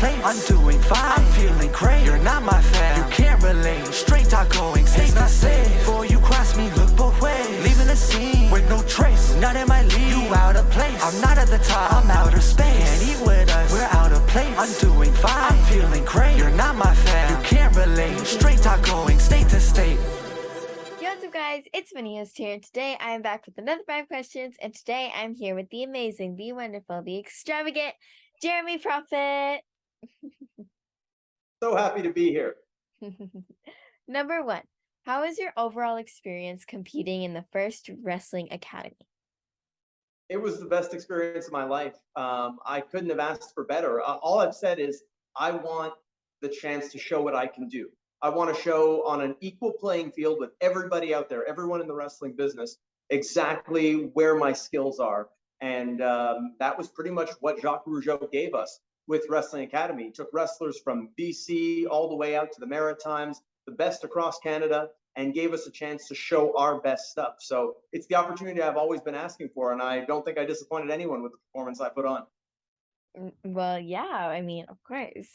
place. I'm doing fine, I'm feeling great. You're not my fan, you can't relate. Straight talk going, stays not safe. Before you cross me, look both ways. Leaving the scene with no trace, none in my league. You out of place, I'm not at the top, I'm outer space. Can't eat with us, we're out of place. I'm doing fine, I'm feeling great. You're not my fan, you can't relate. Straight talk going, state to state. Yo, what's up guys, it's Vanias here, and today I am back with another 5 questions, and today I'm here with the amazing, the wonderful, the extravagant Jeremy Prophet. So happy to be here. Number 1, how was your overall experience competing in the first wrestling academy? It was the best experience of my life. I couldn't have asked for better. All I've said is I want the chance to show what I can do. I want to show on an equal playing field with everybody out there, everyone in the wrestling business, exactly where my skills are. And that was pretty much what Jacques Rougeau gave us with Wrestling Academy. He took wrestlers from BC all the way out to the Maritimes, the best across Canada, and gave us a chance to show our best stuff. So it's the opportunity I've always been asking for, and I don't think I disappointed anyone with the performance I put on. Well, yeah, I mean, of course.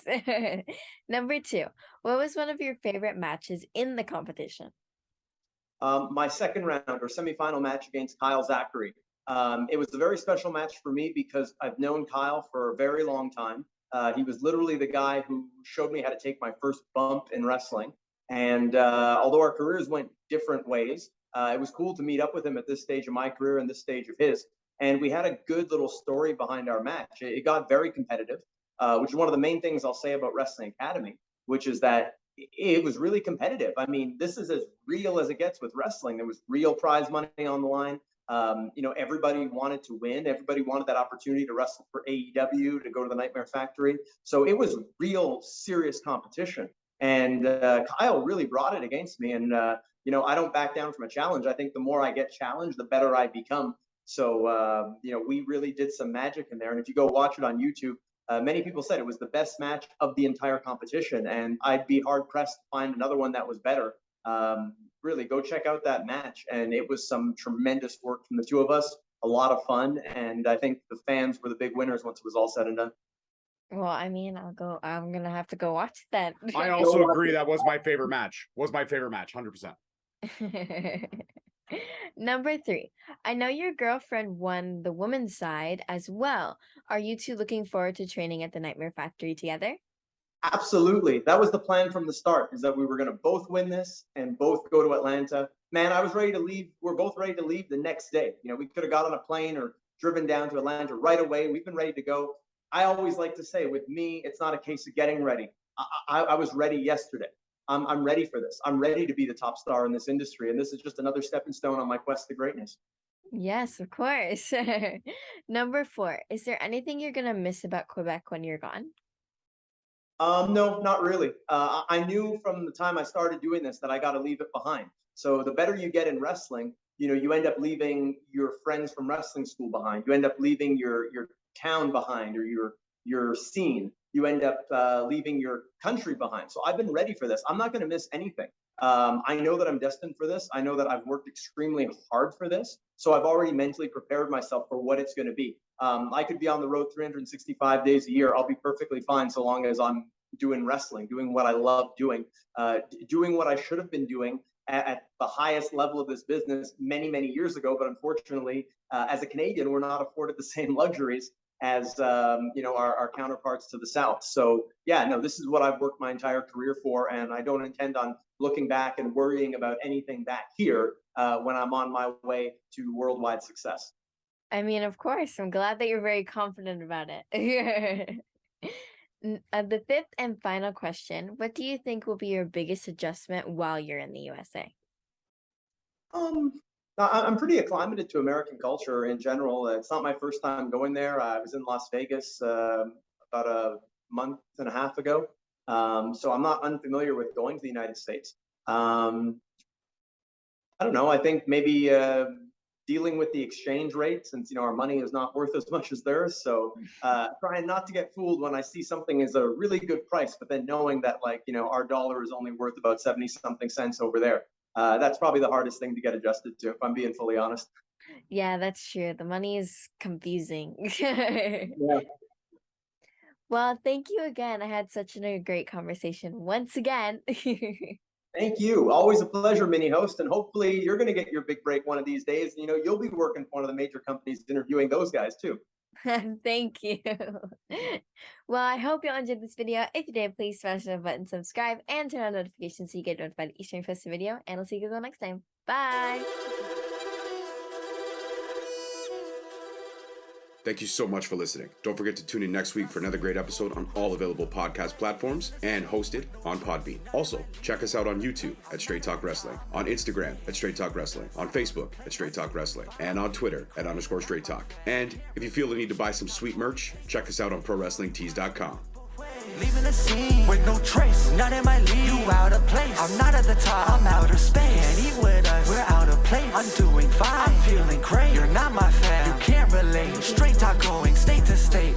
Number 2, what was one of your favorite matches in the competition? My second round or semifinal match against Kyle Zachary. It was a very special match for me because I've known Kyle for a very long time. He was literally the guy who showed me how to take my first bump in wrestling. And although our careers went different ways, it was cool to meet up with him at this stage of my career and this stage of his. And we had a good little story behind our match. It got very competitive, which is one of the main things I'll say about Wrestling Academy, which is that it was really competitive. I mean, this is as real as it gets with wrestling. There was real prize money on the line. Everybody wanted to win. Everybody wanted that opportunity to wrestle for AEW, to go to the Nightmare Factory. So it was real serious competition. And Kyle really brought it against me. And, I don't back down from a challenge. I think the more I get challenged, the better I become. So, we really did some magic in there. And if you go watch it on YouTube, many people said it was the best match of the entire competition. And I'd be hard pressed to find another one that was better. Really, go check out that match. And it was some tremendous work from the two of us, a lot of fun. And I think the fans were the big winners once it was all said and done. Well, I mean, I'm gonna have to go watch that. I also agree that was my favorite match. 100%. Number 3, I know your girlfriend won the women's side as well. Are you two looking forward to training at the Nightmare Factory together? Absolutely. That was the plan from the start, is that we were going to both win this and both go to Atlanta. Man, I was ready to leave. We're both ready to leave the next day. We could have got on a plane or driven down to Atlanta right away. We've been ready to go. I always like to say, with me, it's not a case of getting ready. I was ready yesterday. I'm ready for this. I'm ready to be the top star in this industry. And this is just another stepping stone on my quest to greatness. Yes, of course. Number 4, is there anything you're gonna miss about Quebec when you're gone? No, not really. I knew from the time I started doing this that I got to leave it behind. So the better you get in wrestling, you end up leaving your friends from wrestling school behind. You end up leaving your town behind, or your scene. You end up leaving your country behind. So I've been ready for this. I'm not going to miss anything. I know that I'm destined for this. I know that I've worked extremely hard for this. So I've already mentally prepared myself for what it's going to be. I could be on the road 365 days a year. I'll be perfectly fine so long as I'm doing wrestling, doing what I love doing, doing what I should have been doing at the highest level of this business many, many years ago. But unfortunately, as a Canadian, we're not afforded the same luxuries as our counterparts to the South. So yeah, no, this is what I've worked my entire career for, and I don't intend on looking back and worrying about anything back here when I'm on my way to worldwide success. I mean, of course, I'm glad that you're very confident about it. The 5th and final question, what do you think will be your biggest adjustment while you're in the USA? I'm pretty acclimated to American culture in general. It's not my first time going there. I was in Las Vegas about a month and a half ago. So I'm not unfamiliar with going to the United States. I don't know. I think maybe dealing with the exchange rate, since our money is not worth as much as theirs. So trying not to get fooled when I see something is a really good price, but then knowing that our dollar is only worth about 70 something cents over there. That's probably the hardest thing to get adjusted to, if I'm being fully honest. Yeah, that's true. The money is confusing. Yeah. Well, thank you again. I had such a great conversation once again. Thank you. Always a pleasure, mini host, and hopefully you're going to get your big break one of these days. You know, you'll be working for one of the major companies interviewing those guys too. Thank you. Well, I hope you all enjoyed this video. If you did, please smash the button, subscribe, and turn on notifications so you get notified each time I post a video. And I'll see you guys all next time. Bye. Thank you so much for listening. Don't forget to tune in next week for another great episode on all available podcast platforms and hosted on Podbean. Also, check us out on YouTube at Straight Talk Wrestling, on Instagram at Straight Talk Wrestling, on Facebook at Straight Talk Wrestling, and on Twitter at _Straight Talk. And if you feel the need to buy some sweet merch, check us out on ProWrestlingTees.com. Leaving the scene with no trace, not in my league. You out of place. I'm not at the top. I'm outer space. Can't eat with us. We're out of place. I'm doing fine. I'm feeling great. You're not my fan. You can't relate. Straight talk going state to state.